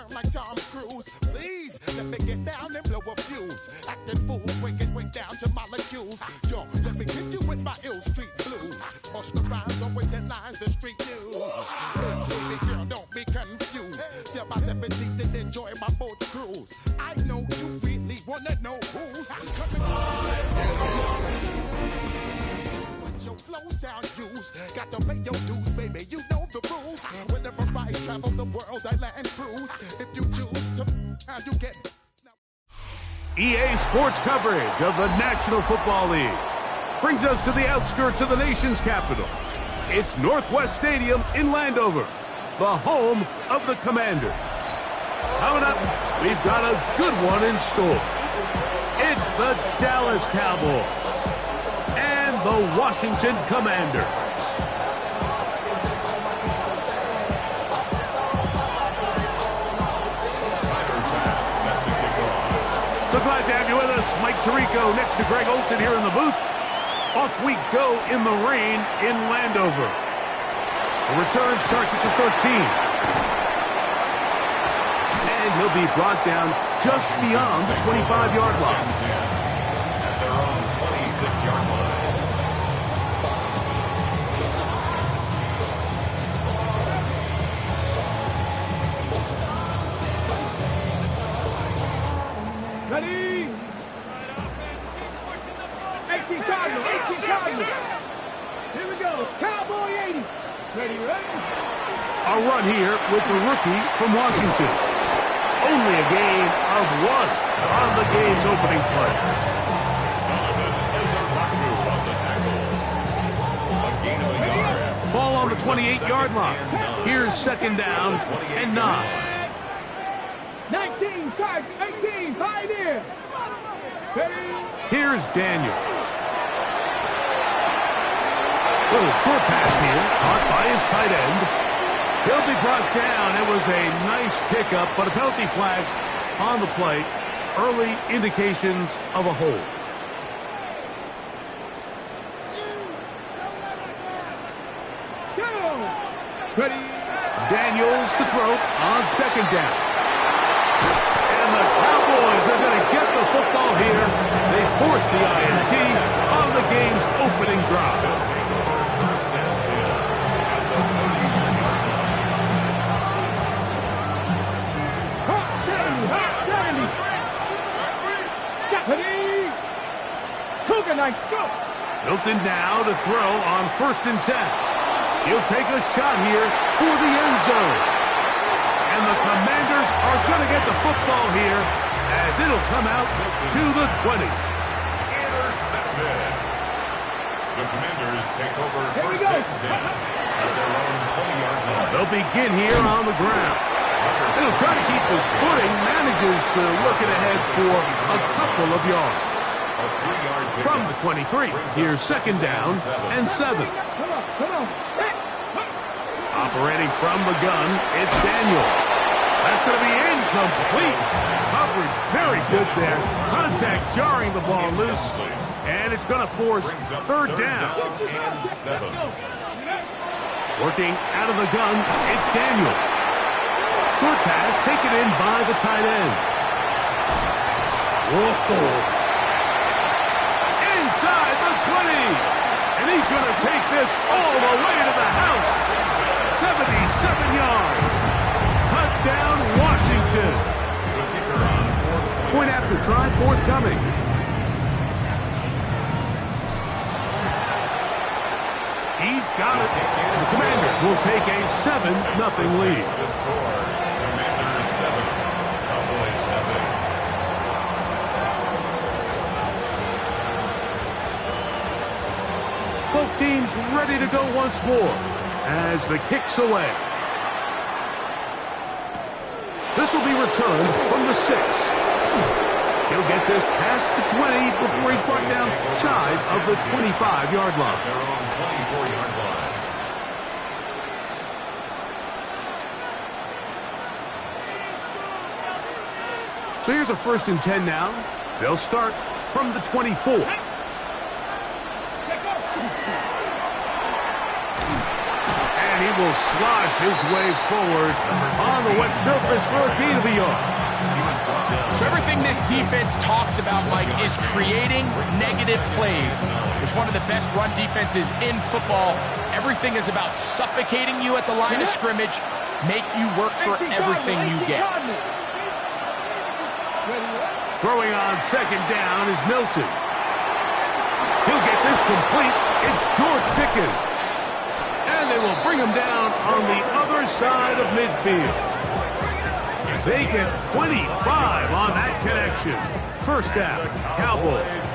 burn like Tom Cruise. Please, let me get down and blow a fuse. Acting fool, break it way down to molecules. Yo, let me hit you with my ill street blues. Bust the rhymes, always headlines, the street news. Baby girl, don't be confused. Still by 7 seats and enjoy my boat cruise. I know you really wanna know who's coming. What your flow sound use? Got to pay your dues, baby. You know the rules. Whenever I travel the world, I land cruise. If you choose to, how you get. EA Sports coverage of the National Football League brings us to the outskirts of the nation's capital. It's Northwest Stadium in Landover, the home of the Commanders. Coming up, we've got a good one in store. It's the Dallas Cowboys and the Washington Commanders. So glad to have you with us. Mike Tirico next to Greg Olsen here in the booth. Off we go in the rain in Landover. The return starts at the 13. And he'll be brought down just beyond the 25-yard line. At their own 26-yard line. Ready? 18 Cardinals, 18 Cardinals. Here we go, Cowboy 80. Ready? A run here with the rookie from Washington. Only a gain of 1 on the game's opening play. Ball on the 28-yard line. Here's second down and 9. 19, start, 18, Pioneer. Ready? Here's Daniel. Little short pass here, caught by his tight end. He'll be brought down. It was a nice pickup, but a penalty flag on the play. Early indications of a hold. Go! Ready? Daniels to throw on second down. And the Cowboys are going to get the football here. They force the INT on the game's opening drive. Nice go. Hilton now to throw on 1st and 10. He'll take a shot here for the end zone. And the Commanders are going to get the football here as it'll come out to the 20. Intercepted. The Commanders take over 1st and 10 at their own 20-yard line. They'll begin here on the ground. He'll try to keep his footing, manages to work it ahead for a couple of yards. From the 23, here's second down and 7. Operating from the gun, it's Daniel. That's going to be incomplete. Coverage very good there. Contact jarring the ball loose. And it's going to force 3rd down. Working out of the gun, it's Daniel. Short pass taken in by the tight end. Whoa. Inside the 20. And he's going to take this all the way to the house. 77 yards. Touchdown, Washington. Point after try forthcoming. He's got it. The Commanders will take a 7-0 lead. The score, Commanders 7, Cowboys 7. Both teams ready to go once more as the kick's away. This will be returned from the 6. He'll get this past the 20 before he's brought down shy of the 25-yard line. Their own 24-yard line. So here's a 1st and 10 now. They'll start from the 24. And he will slosh his way forward on the wet surface for a gain of a yard. So everything this defense talks about, Mike, is creating negative plays. It's one of the best run defenses in football. Everything is about suffocating you at the line of scrimmage, make you work for everything you get. Throwing on second down is Milton. He'll get this complete. It's George Pickens. And they will bring him down on the other side of midfield. They get 25 on that connection. First down, Cowboys.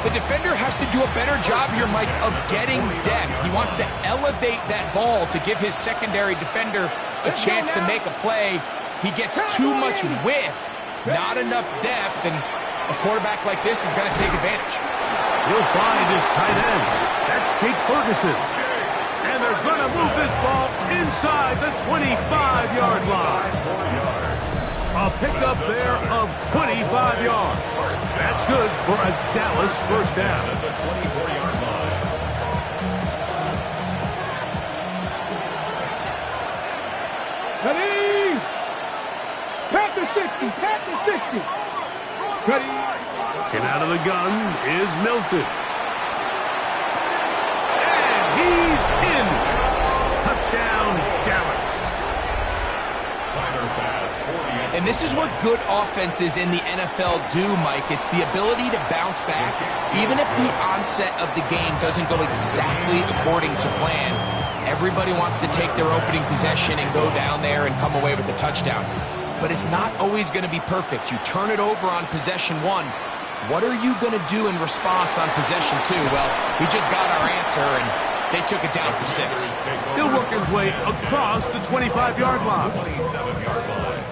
The defender has to do a better job here, Mike, of getting depth. He wants to elevate that ball to give his secondary defender a chance to make a play. He gets too much width, not enough depth, and a quarterback like this is going to take advantage. He'll find his tight end. That's Jake Ferguson. And they're going to move this ball inside the 25-yard line. A pickup there of 25 yards. That's good for a Dallas first down. At the 24-yard line. Ready? Pat the 60. Pat the 60. Ready? Looking out of the gun is Milton. He's in. Touchdown, Dallas. Tighter pass, 40. And this is what good offenses in the NFL do, Mike. It's the ability to bounce back. Even if the onset of the game doesn't go exactly according to plan, everybody wants to take their opening possession and go down there and come away with a touchdown. But it's not always going to be perfect. You turn it over on possession one. What are you going to do in response on possession two? Well, we just got our answer, and they took it down for 6. He'll work his way across the 25-yard line. 27-yard line.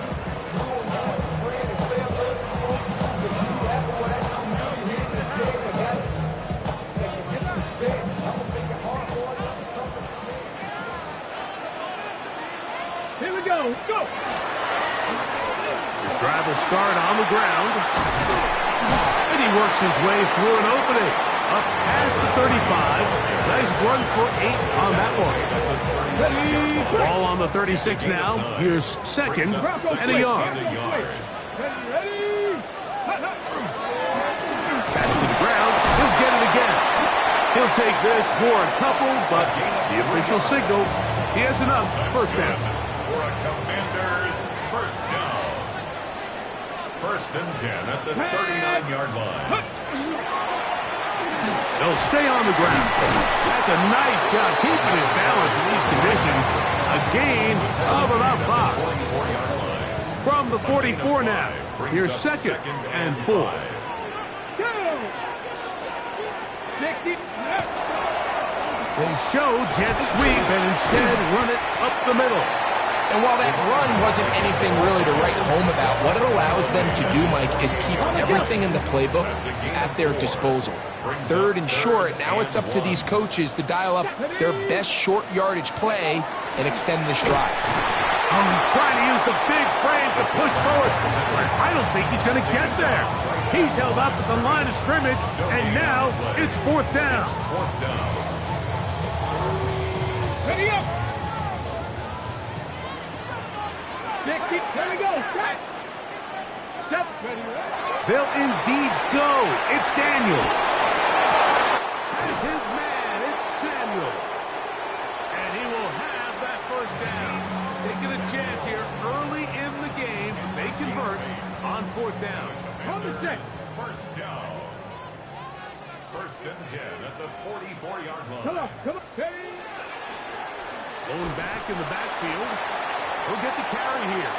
Here we go. Go. This drive will start on the ground. And he works his way through an opening. Up past the 35. Nice run for 8 on that one. Ball on the 36 now. Here's second and a yard. Ready? Back to the ground. He'll get it again. He'll take this for a couple, but the official signals he has enough. First down. For a Commanders first down. First and 10 at the 39-yard line. They'll stay on the ground. That's a nice job keeping his balance in these conditions. A gain of about 5. From the 44 now. Here's second and 4. Go. 60. They show jet sweep and instead run it up the middle. And while that run wasn't anything really to write home about, what it allows them to do, Mike, is keep everything in the playbook at their disposal. Third and short, now it's up to these coaches to dial up their best short yardage play and extend this drive. Oh, he's trying to use the big frame to push forward. But I don't think he's going to get there. He's held up at the line of scrimmage, and now it's fourth down. Ready up. 60. Here we go. Set. Step. Ready. They'll indeed go. It's Daniels. It's his man. It's Samuel. And he will have that first down. Taking a chance here early in the game. They convert on fourth down. On the set. First down. First and 10 at the 44-yard line. Come on. Come on. Ready. Going back in the backfield. He'll get the carry here.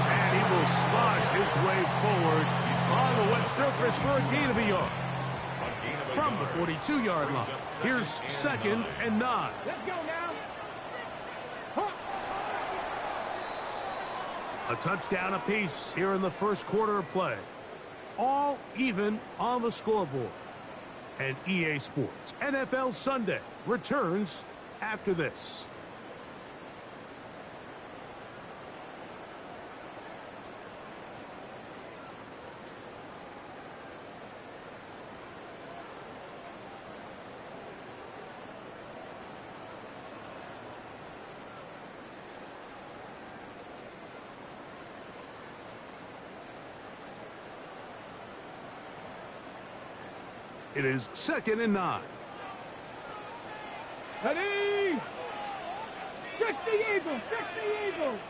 And he will slosh his way forward on the wet surface for a gain of a yard. From the 42-yard line. Here's second and 9. Let's go now. Huh. A touchdown apiece here in the first quarter of play. All even on the scoreboard. And EA Sports NFL Sunday returns after this. It is 2nd and 9. Ready? Fix the Eagles! Fix the Eagles!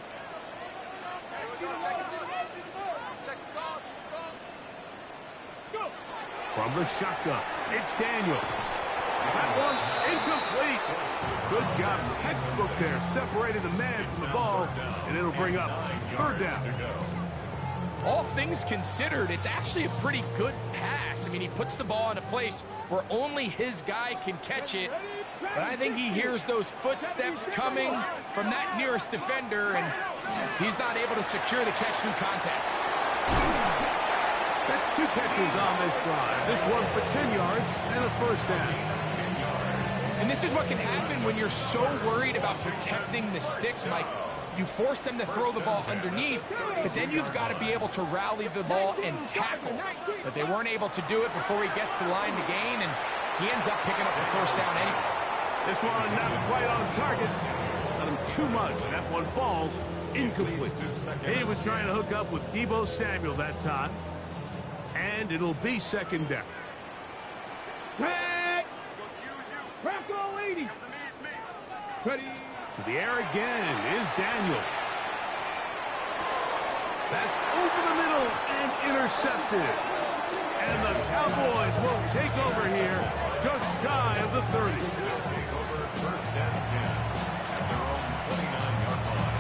Go! From the shotgun, it's Daniel. That one incomplete. Good job, textbook there, separating the man from the ball, and it'll bring up 3rd down. All things considered, it's actually a pretty good pass. I mean, he puts the ball in a place where only his guy can catch it. But I think he hears those footsteps coming from that nearest defender, and he's not able to secure the catch through contact. That's 2 catches on this drive. This one for 10 yards and a 1st down. And this is what can happen when you're so worried about protecting the sticks, Mike. You force them to throw the ball underneath, but then you've got to be able to rally the ball and tackle. But they weren't able to do it before he gets the line to gain, and he ends up picking up the 1st down anyway. This one not quite on target. Got him too much. That one falls incomplete. He was trying to hook up with Deebo Samuel that time. And it'll be 2nd down. Back! Bronco 80! Ready? To the air again is Daniels. That's over the middle and intercepted. And the Cowboys will take over here just shy of the 30. Take over 1st and 10 at their own 29-yard line.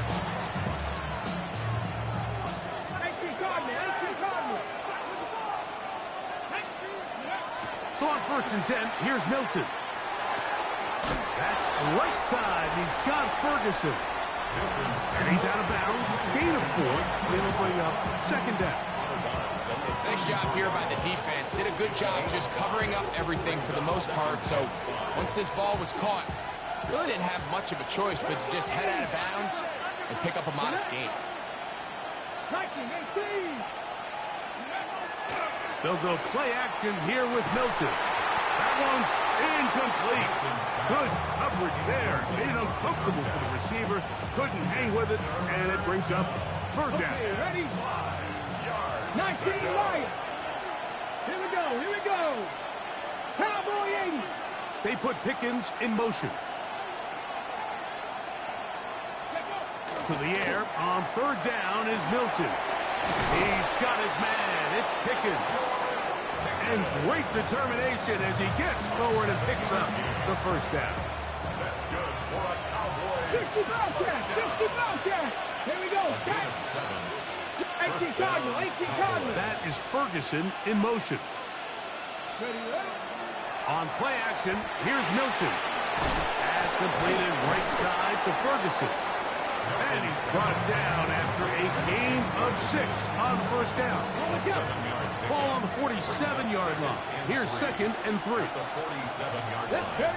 18 Cardinal! 18 Cardinal! So on 1st and 10, here's Milton. That's right side. He's got Ferguson. And he's out of bounds. Gain of 4. It'll bring up 2nd down. Nice job here by the defense. Did a good job just covering up everything for the most part. So once this ball was caught, really didn't have much of a choice but to just head out of bounds and pick up a modest gain. 19, 18! They'll go play action here with Milton. That one's incomplete. Good coverage there. Made it uncomfortable for the receiver. Couldn't hang with it, and it brings up 3rd down. Okay, ready? 19 Lions! Here we go, here we go! Cowboy 80! They put Pickens in motion. To the air on 3rd down is Milton. He's got his man. It's Pickens. And great determination as he gets forward and picks up the 1st down. That's good for a Cowboys. 60 Bobcat! 60 Bobcat! Here we go! Catch! 18 Cardinal! 18 Cardinal! That is Ferguson in motion. Ready, ready? On play action, here's Milton. Pass completed right side to Ferguson. And he's brought down after a gain of 6 on 1st down. Ball on the 47-yard line. Here's 2nd and 3. Let's go!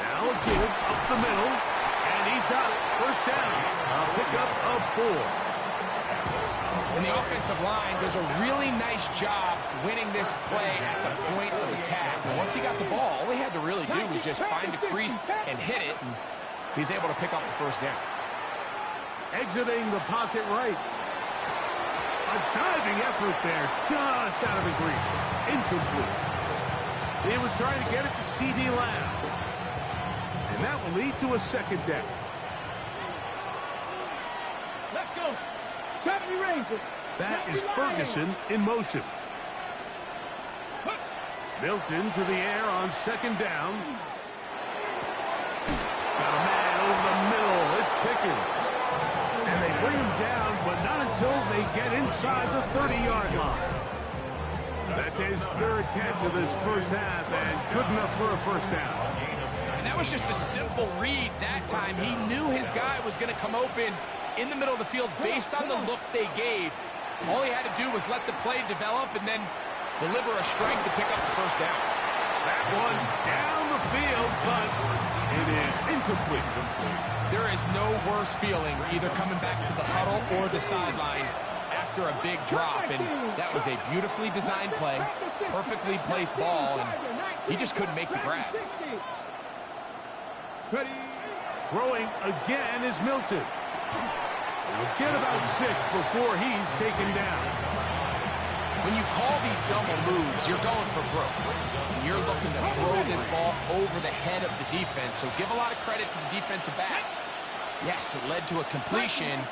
Now a give up the middle. And he's got it. 1st down. A pickup of 4. And the offensive line does a really nice job winning this play at the point of attack. And once he got the ball, all he had to really do was just find a crease and hit it. And he's able to pick up the 1st down. Exiting the pocket right. A diving effort there, just out of his reach. Incomplete. He was trying to get it to C.D. Lamb. And that will lead to a 2nd down. Let's go! 70 Rangers! That is Ferguson in motion. Milton to the air on 2nd down. Got a man over the middle. It's Pickens. And they bring him down, but not until they get inside the 30-yard line. That's his 3rd catch of this 1st half, and good enough for a 1st down. And that was just a simple read that time. He knew his guy was going to come open in the middle of the field based on the look they gave. All he had to do was let the play develop and then deliver a strike to pick up the 1st down. That one down the field, but it is incomplete. There is no worse feeling either coming back to the huddle or the sideline after a big drop. And that was a beautifully designed play, perfectly placed ball, and he just couldn't make the grab. Ready? Throwing again is Milton. He'll get about 6 before he's taken down. When you call these double moves, you're going for broke. You're looking to throw this ball over the head of the defense, so give a lot of credit to the defensive backs. Yes, it led to a completion,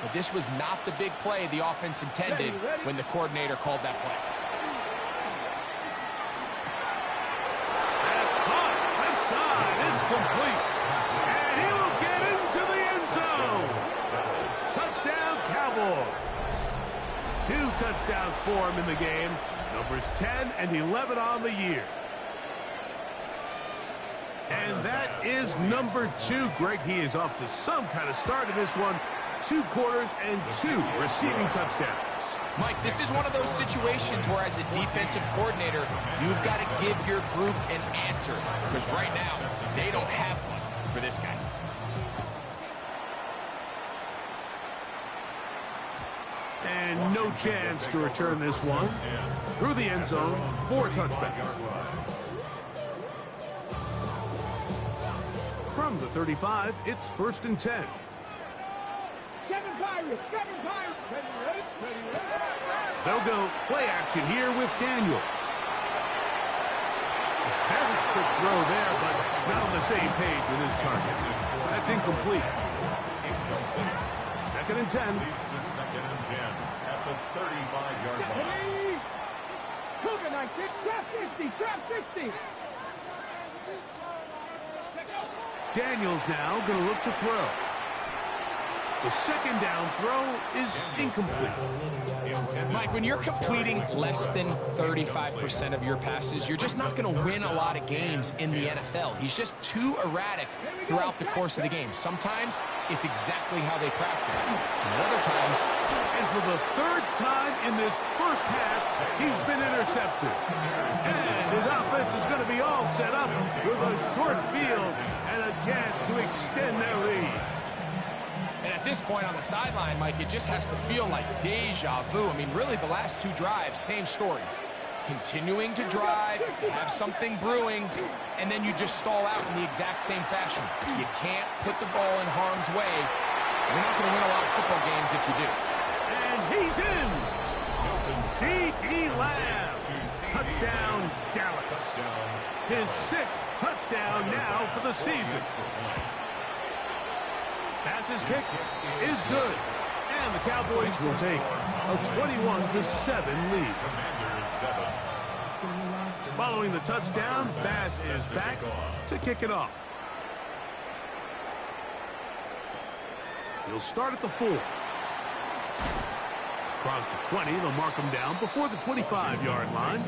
but this was not the big play the offense intended when the coordinator called that play. That's hot. Left side. It's complete. And he will get into the end zone. Touchdown, Cowboys. 2 touchdowns for him in the game. Numbers 10 and 11 on the year. And that is number 2. Greg, he is off to some kind of start in this one. 2 quarters and 2 receiving touchdowns. Mike, this is one of those situations where as a defensive coordinator, you've got to give your group an answer. Because right now, they don't have one for this guy. And no chance to return this one. Through the end zone for a touchback. From the 35, it's 1st and 10. 7 Pirates, 7 Pirates. They'll go play action here with Daniels. Very quick throw there, but not on the same page with his target. That's incomplete. 2nd and 10. Second and 10 at the 35-yard line. Cougar 19, trap 60, trap 60. Daniels now going to look to throw. The 2nd down throw is incomplete. Mike, when you're completing less than 35% of your passes, you're just not going to win a lot of games in the NFL. He's just too erratic throughout the course of the game. Sometimes it's exactly how they practice. And other times, And for the 3rd time in this first half, he's been intercepted. And his offense is going to be all set up with a short field and a chance to extend their lead. and at this point on the sideline, Mike, it just has to feel like deja vu. I mean, really, the last 2 drives, same story. Continuing to drive, have something brewing, and then you just stall out in the exact same fashion. You can't put the ball in harm's way. You're not going to win a lot of football games if you do. And he's in. CeeDee Lamb. Touchdown, Dallas. His 6th touchdown now for the season. Passes kick is good. And the Cowboys will take a 21-7 lead. Following the touchdown, Bass is back to kick it off. He'll start at the 4. Across the 20, they'll mark him down before the 25-yard line.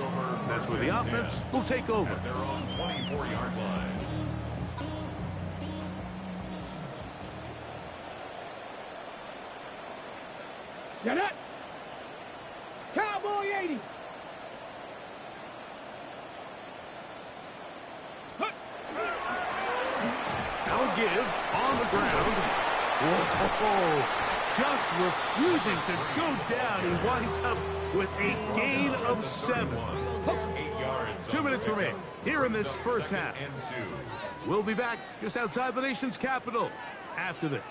That's where the offense will take over. At their own 24-yard line. Get it. Cowboy 80. Now give on the ground. Whoa, just refusing to go down. He winds up with a gain of 7. 8 yards. 2 minutes remain here in this first half. And 2. We'll be back just outside the nation's capital after this.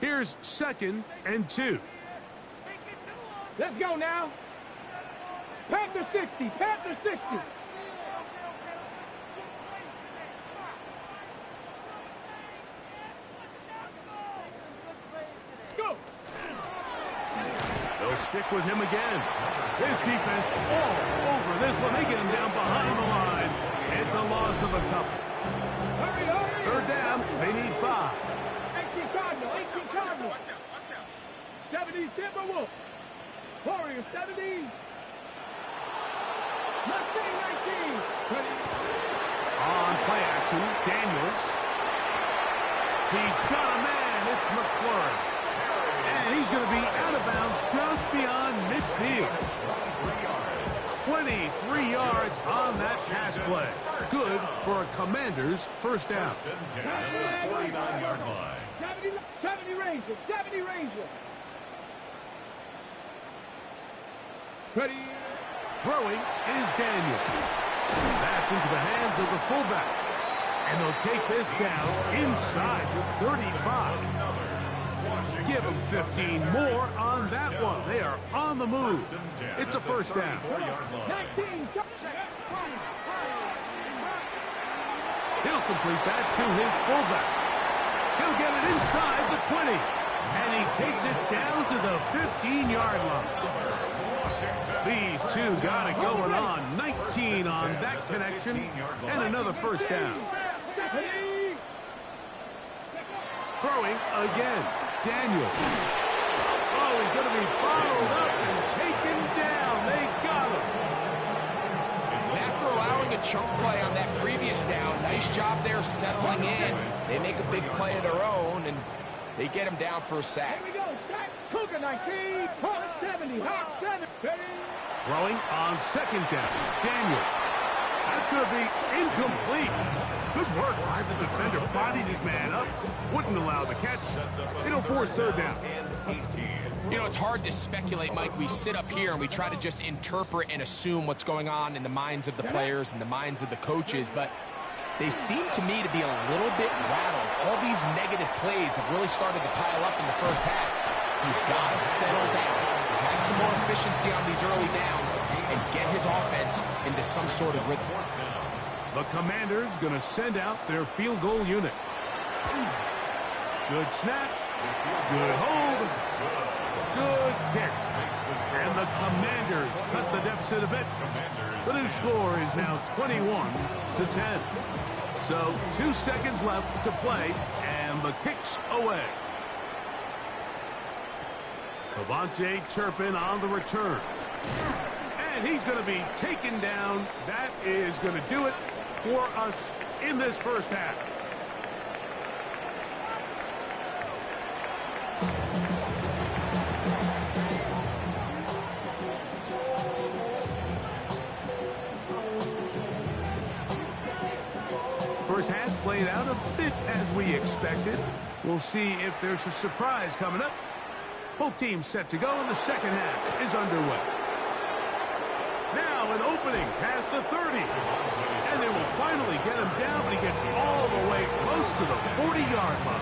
Here's 2nd and 2. Let's go now. Panther 60, Panther 60. Let's go. They'll stick with him again. His defense all over this one. They get him down behind the line. It's a loss of a couple. Hurry, hurry. 3rd down, they need 5. 18 Cardinal, 18 Cardinal. 70 Timberwolf. Warriors 70. Mustang 19. On play action, Daniels. He's got a man. It's McLaurin. And he's going to be out of bounds just beyond midfield. 23 yards on that pass play. Good for a Commander's first down. First and 10 at the 49-yard line. 70 Ranger, 70 Ranger. Ready. Throwing is Daniels. That's into the hands of the fullback. And they'll take this down inside the 35. Give them 15 more on that one. They are on the move. It's a first down. 19. He'll complete that to his fullback. He'll get it inside the 20. And he takes it down to the 15-yard line. These two got it going on. 19 on that connection. And another first down. Throwing again. Daniel. Oh, he's going to be followed up and taken down. They got him. After allowing a chunk play on that previous down, nice job there settling in. They make a big play of their own, and they get him down for a sack. Here we go. Cougar 19. 70. Hot 7. Throwing on second down. Daniel. That's going to be incomplete. Good work by the defender. Bodied his man up. Wouldn't allow the catch. It'll force third down. You know, it's hard to speculate, Mike. We sit up here and we try to just interpret and assume what's going on in the minds of the players and the minds of the coaches, but they seem to me to be a little bit rattled. All these negative plays have really started to pile up in the first half. He's got to settle down, have some more efficiency on these early downs, and get his offense into some sort of rhythm. The Commanders going to send out their field goal unit. Good snap. Good hold. Good kick. And the Commanders cut the deficit a bit. The new score is now 21-10. So 2 seconds left to play, and the kick's away. Cavante Turpin on the return. And he's going to be taken down. That is going to do it for us in this first half. First half played out a bit as we expected. We'll see if there's a surprise coming up. Both teams set to go, and the second half is underway. Now an opening past the 30. And they will finally get him down, but he gets all the way close to the 40-yard line.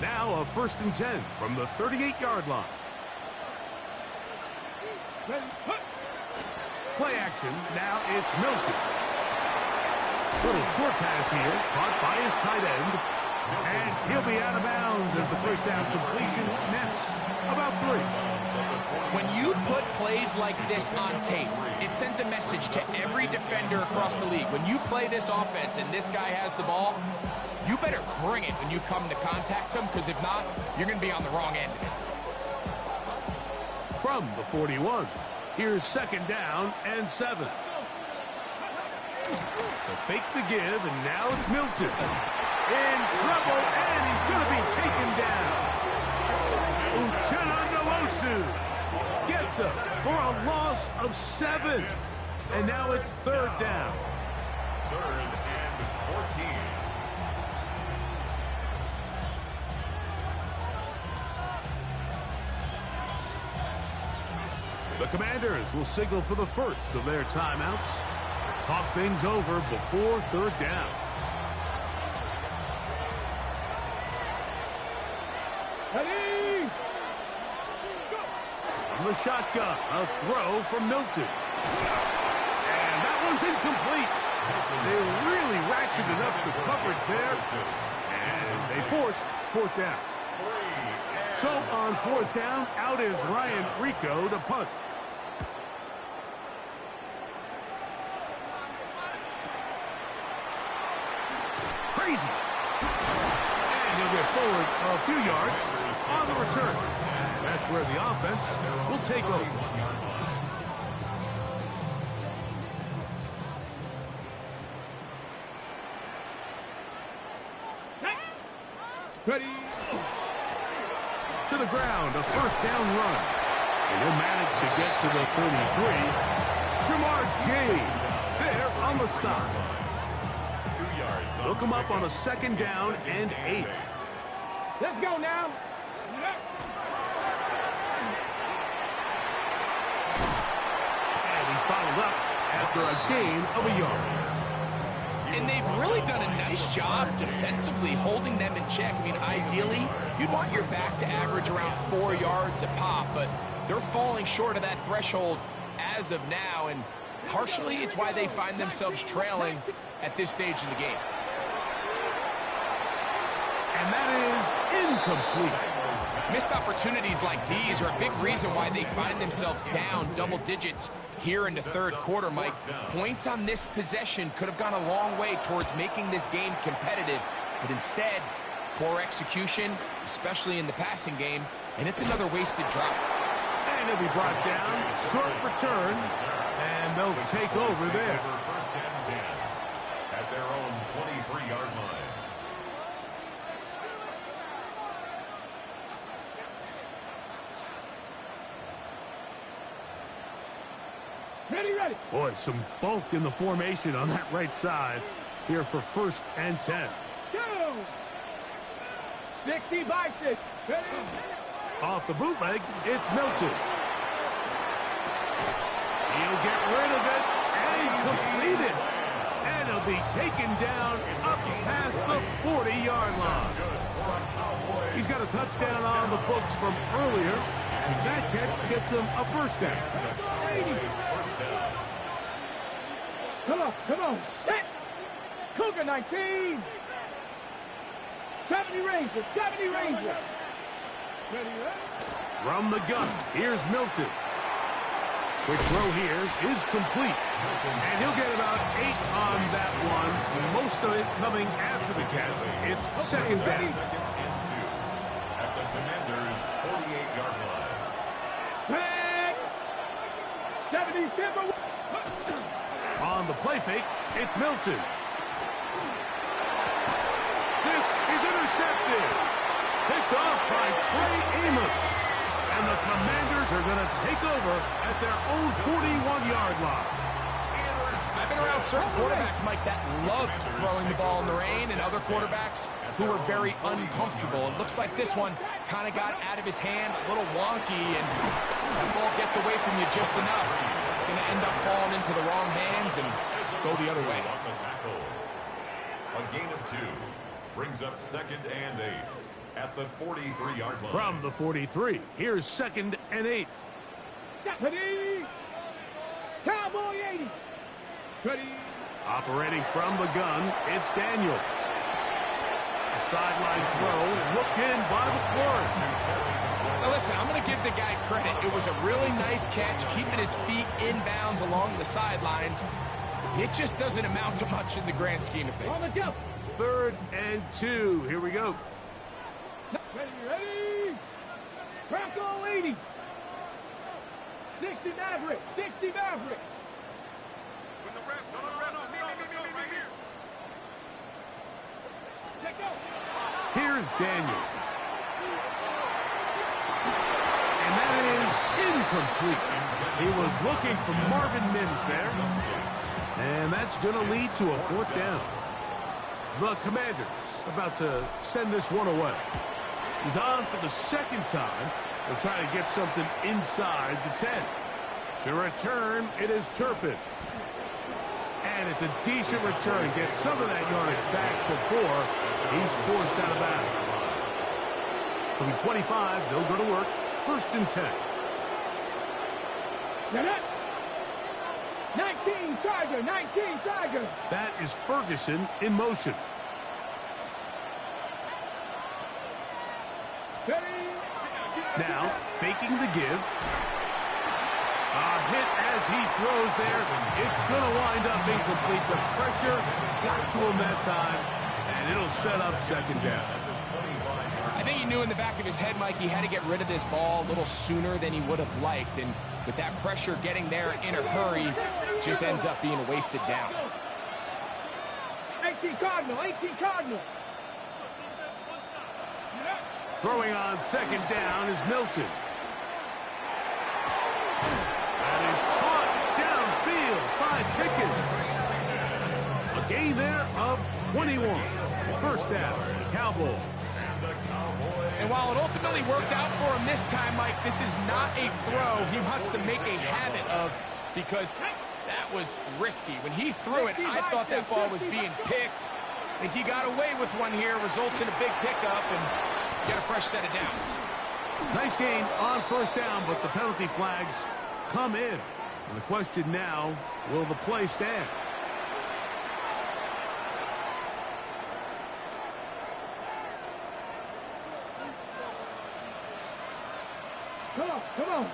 Now a 1st and 10 from the 38-yard line. Play action. Now it's Milton. Little short pass here, caught by his tight end. And he'll be out of bounds as the first down completion nets about 3. When you put plays like this on tape, it sends a message to every defender across the league. When you play this offense and this guy has the ball, you better bring it when you come to contact him, because if not, you're going to be on the wrong end of it. From the 41, here's 2nd down and 7. They'll fake the give, and now it's Milton. In trouble, and he's going to be taken down. Uchenna Nwosu gets up for a loss of 7. And now it's 3rd down. 3rd and 14. The Commanders will signal for the first of their timeouts. Talk things over before 3rd down. Ready? From the shotgun, a throw from Milton. And that one's incomplete. They really ratcheted up the coverage there. And they force 4th down. So on 4th down, out is Ryan Rico to punt. Crazy. And he'll get forward a few yards on the return. That's where the offense will take over. Ready? To the ground, a 1st down run. And he'll manage to get to the 33. Jamar Chase there on the stop. yards. Look him up on a 2nd down and 8. Let's go now. And he's bottled up after a gain of a yard. And they've really done a nice job defensively holding them in check. I mean, ideally, you'd want your back to average around 4 yards a pop, but they're falling short of that threshold as of now, and partially it's why they find themselves trailing at this stage in the game. And that is incomplete. Missed opportunities like these are a big reason why they find themselves down double digits here in the 3rd quarter, Mike. Points on this possession could have gone a long way towards making this game competitive, but instead, poor execution, especially in the passing game, and it's another wasted drive. And he'll be brought down, short return, and they'll take over there. First and 10 at their own 23-yard line. Ready. Boy, some bulk in the formation on that right side here for 1st and 10. Go. 60 by 6. Ready. Off the bootleg, it's Milton. He'll get rid of it and complete it. And he'll be taken down up past the 40-yard line. He's got a touchdown on the books from earlier, and that catch gets him a 1st down. Come on. Set. Cougar 19. 70 Rangers. Ready. From the gun, here's Milton. Quick throw here is complete. And he'll get about 8 on that one. Most of it coming after the catch. It's 2nd down. 2nd and 2 at the Commanders' 48-yard line. Back. 77. On the play fake, it's Milton. This is intercepted. Picked off by Trey Amos. And the Commanders are going to take over at their own 41-yard line. I've been around certain quarterbacks, Mike, that loved throwing the ball in the rain, and other quarterbacks who were very uncomfortable. It looks like this one kind of got out of his hand, a little wonky, and the ball gets away from you just enough. It's going to end up falling into the wrong hands and go the other way. On the tackle. A gain of 2 brings up 2nd and 8 at the 43-yard line. From the 43, here's 2nd and 8. Ready. Cowboy 80. Ready. Operating from the gun, it's Daniels. A sideline throw, looked in by McLaurin. Now listen, I'm going to give the guy credit. It was a really nice catch, keeping his feet inbounds along the sidelines. It just doesn't amount to much in the grand scheme of On the things. jump. 3rd and 2, here we go. Ready. Bronco 80. 60 Maverick. Check go. Here's Daniels. And that is incomplete. He was looking for Marvin Mims there. And that's going to lead to a 4th down. The Commanders about to send this one away. He's on for the 2nd time. They'll try to get something inside the 10. To return, it is Turpin. And it's a decent return. Gets some of that yardage back before he's forced out of bounds. From 25, they'll go to work. 1st and 10. Get it. 19 Tiger. That is Ferguson in motion. Ready. Now, faking the give. A hit as he throws there. It's going to wind up incomplete. The pressure got to him that time, and it'll set up 2nd down. I think he knew in the back of his head, Mike, he had to get rid of this ball a little sooner than he would have liked. And with that pressure getting there in a hurry, just ends up being a wasted down. 18 Cardinal. Throwing on 2nd down is Milton. That is caught downfield by Pickens. A Gain there of 21. First down, Cowboys. And while it ultimately worked out for him this time, Mike, this is not a throw he wants to make a habit of, because that was risky. When he threw it, I thought that ball was being picked. I think he got away with one here, results in a big pickup, and get a fresh set of downs. Nice gain on first down, but the penalty flags come in. And the question now, will the play stand? Come on.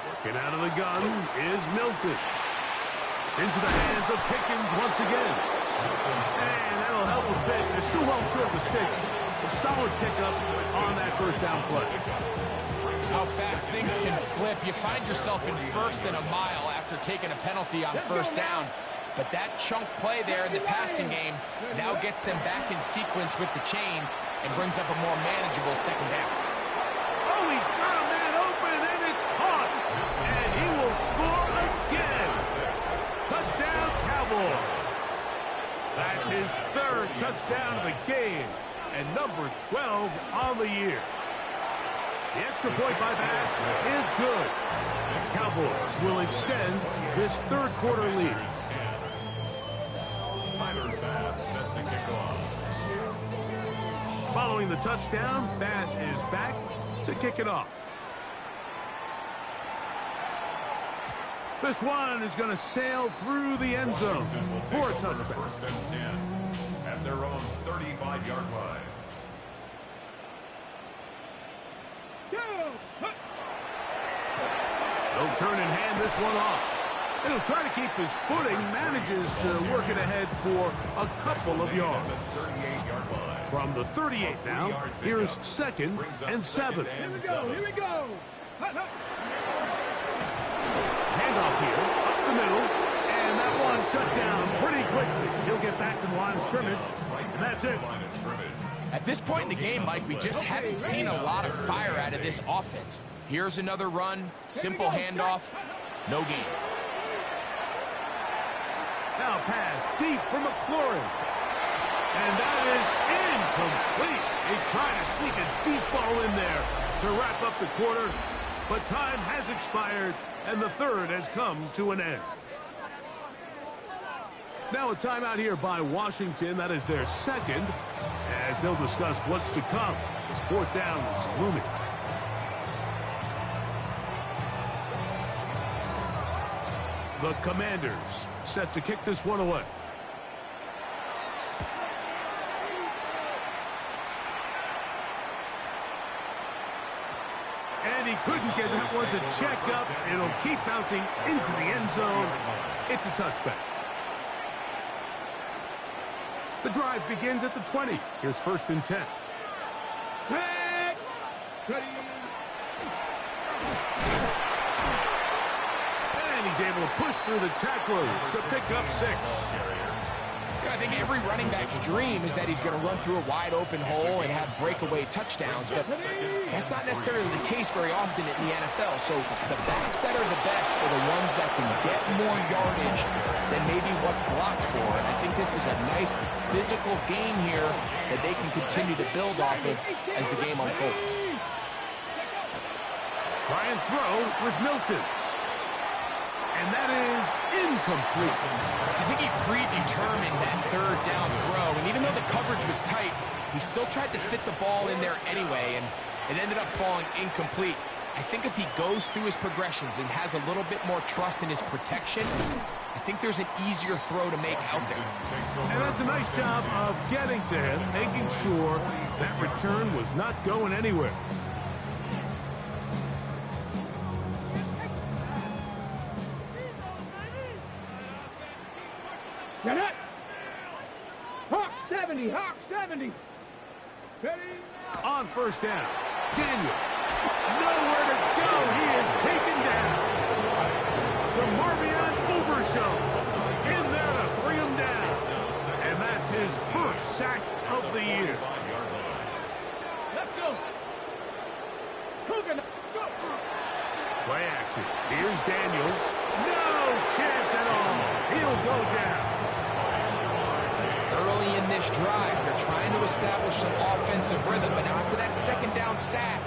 Working out of the gun is Milton. It's into the hands of Pickens once again. And that'll help a bit. They're still well short of the sticks. A solid pickup on that first down play. How fast things can flip. You find yourself in first and a mile after taking a penalty on first down. But that chunk play there in the passing game now gets them back in sequence with the chains and brings up a more manageable second down. Oh, he's got a man open, and it's caught. And he will score again. Touchdown, Cowboys. That's his third touchdown of the game, and number 12 on the year. The extra point by Bass is good. The Cowboys will extend this third quarter lead. Tyler Bass set to kick off. Following the touchdown, Bass is back to kick it off. This one is going to sail through the end zone for a touchback. First and 10 at their own 35-yard line. He'll turn and hand this one off. And he'll try to keep his footing, manages to work it ahead for a couple of yards. 38-yard line. From the 38 now, here's second and 7. Here we go. Handoff here, up the middle, and that one shut down pretty quickly. He'll get back to the line of scrimmage, and that's it. At this point in the game, Mike, we just haven't seen a lot of fire out of this offense. Here's another run, simple handoff, no gain. Now pass deep for McLaurin. And that is incomplete. They try to sneak a deep ball in there to wrap up the quarter, but time has expired, and the third has come to an end. Now a timeout here by Washington. That is their second, as they'll discuss what's to come. This fourth down is looming. The Commanders set to kick this one away. And he couldn't get that one to check up. It'll keep bouncing into the end zone. It's a touchback. The drive begins at the 20. Here's first and 10. And he's able to push through the tacklers to pick up 6. I think every running back's dream is that he's going to run through a wide open hole and have breakaway touchdowns, but that's not necessarily the case very often in the NFL. So the backs that are the best are the ones that can get more yardage than maybe what's blocked for. And I think this is a nice physical game here that they can continue to build off of as the game unfolds. Try and throw with Milton. And that is incomplete. I think he predetermined that third down throw, and even though the coverage was tight, he still tried to fit the ball in there anyway, and it ended up falling incomplete. I think if he goes through his progressions and has a little bit more trust in his protection, I think there's an easier throw to make out there. And that's a nice job of getting to him, making sure that return was not going anywhere. Hawk 70, Hawk 70. Ready? On first down, Daniel. Nowhere to go. He is taken down. DeMarvion Overshown in there to bring him down. And that's his first sack of the year. Let's go. Hogan, go. Play action. Here's Daniels. No chance at all. He'll go down. nice drive. They're trying to establish some offensive rhythm, but after that second down sack,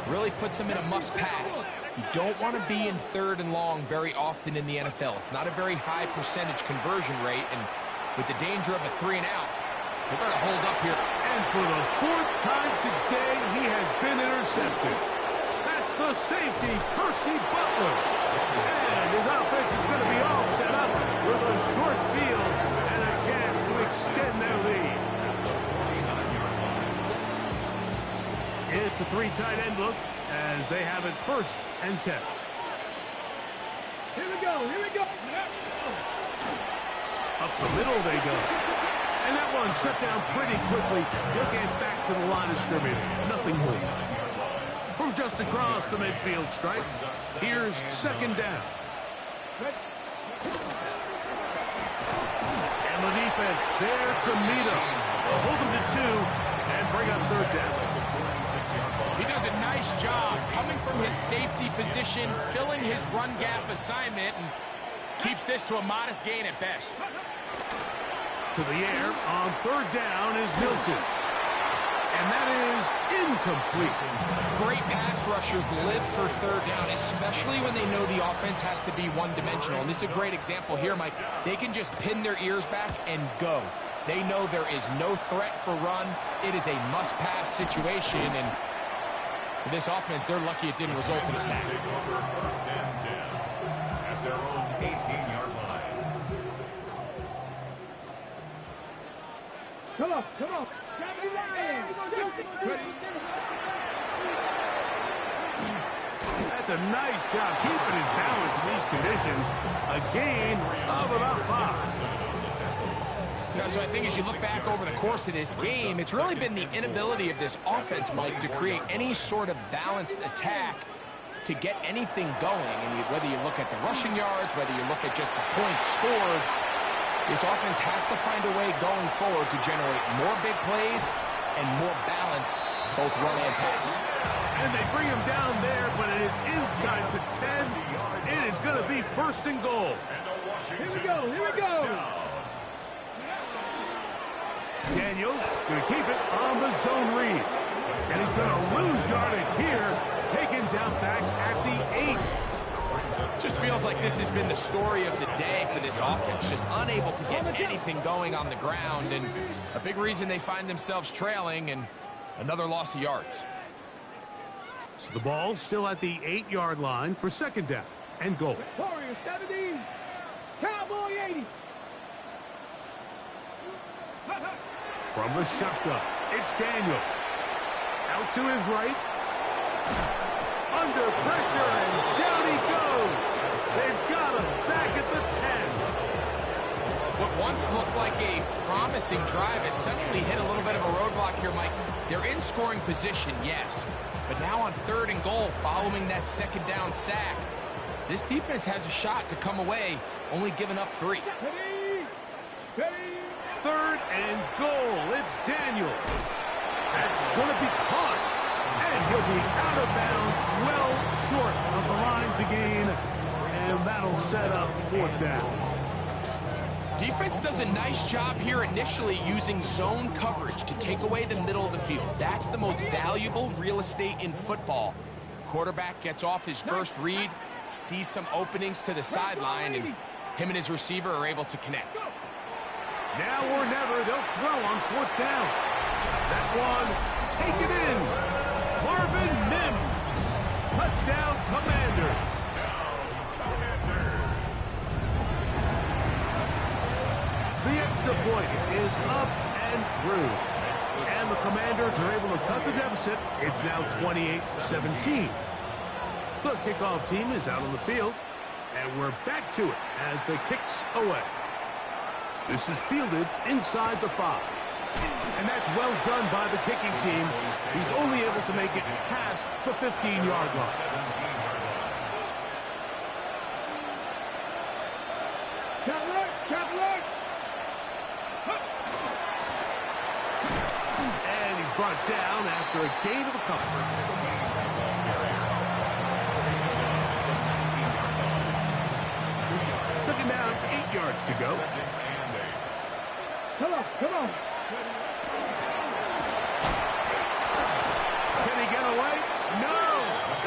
really puts them in a must-pass. You don't want to be in 3rd and long very often in the NFL. It's not a very high percentage conversion rate, and with the danger of a 3-and-out, they're going to hold up here. And for the 4th time today, he has been intercepted. That's the safety, Percy Butler. And his offense is going to be all set up with a short field and a chance to extend their lead. It's a 3 tight end look as they have it 1st and 10. Here we go, here we go. Up the middle they go. And that one shut down pretty quickly. He'll get back to the line of scrimmage. Nothing more. From just across the midfield stripe, here's 2nd down. And the defense there to meet him. They'll hold him to 2 and bring up 3rd down. He does a nice job coming from his safety position, filling his run gap assignment, and keeps this to a modest gain at best. To the air on 3rd down is Milton. And that is incomplete. Great pass rushers live for 3rd down, especially when they know the offense has to be one-dimensional. And this is a great example here, Mike. They can just pin their ears back and go. They know there is no threat for run. It is a must-pass situation, and for this offense, they're lucky it didn't result in a sack. 1st and 10 at their own 18-yard line. Come on, come on. That's a nice job keeping his balance in these conditions. A gain of about 5. So I think as you look back over the course of this game, it's really been the inability of this offense, Mike, to create any sort of balanced attack to get anything going. And whether you look at the rushing yards, whether you look at just the points scored, this offense has to find a way going forward to generate more big plays and more balance, both run and pass. And they bring him down there, but it is inside the 10. It is going to be 1st and goal. Here we go, here we go. Daniels going to keep it on the zone read. And he's going to lose yardage here, taken down back at the 8. Just feels like this has been the story of the day for this offense. Just unable to get anything going on the ground. And a big reason they find themselves trailing, and another loss of yards. So the ball still at the 8-yard line for 2nd down and goal. Warriors 70. Cowboy 80. From the shotgun, it's Daniels. Out to his right. Under pressure, and down he goes. They've got him back at the 10. What once looked like a promising drive has suddenly hit a little bit of a roadblock here, Mike. They're in scoring position, yes. But now on 3rd and goal, following that 2nd down sack, this defense has a shot to come away, only giving up 3. Ready. Ready. 3rd and goal. It's Daniels. That's going to be caught. And he'll be out of bounds, well short of the line to gain. And that'll set up 4th down. Defense does a nice job here initially using zone coverage to take away the middle of the field. That's the most valuable real estate in football. Quarterback gets off his first read, sees some openings to the sideline, and him and his receiver are able to connect. Now or never, they'll throw on 4th down. That one, take it in. Marvin Mims. Touchdown, Commanders. The extra point is up and through. And the Commanders are able to cut the deficit. It's now 28-17. The kickoff team is out on the field. And we're back to it as the kicks away. This is fielded inside the 5. And that's well done by the kicking team. He's only able to make it past the 15-yard line. And he's brought down after a gain of a couple. Second down, 8 yards to go. Come on, come on. Can he get away? No!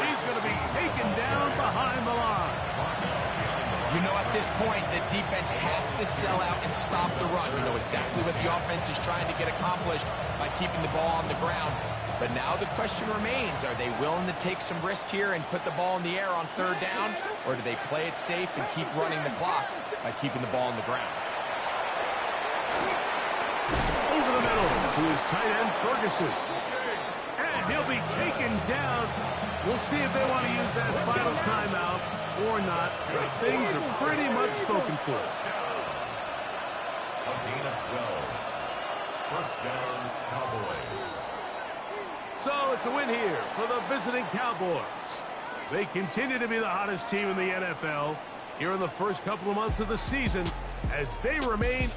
He's going to be taken down behind the line. You know, at this point, the defense has to sell out and stop the run. You know exactly what the offense is trying to get accomplished by keeping the ball on the ground. But now the question remains, are they willing to take some risk here and put the ball in the air on third down? Or do they play it safe and keep running the clock by keeping the ball on the ground? Over the middle to his tight end, Ferguson. And he'll be taken down. We'll see if they want to use that final timeout or not. Things are pretty much spoken for. A gain of 12. First down, Cowboys. So it's a win here for the visiting Cowboys. They continue to be the hottest team in the NFL here in the first couple of months of the season as they remain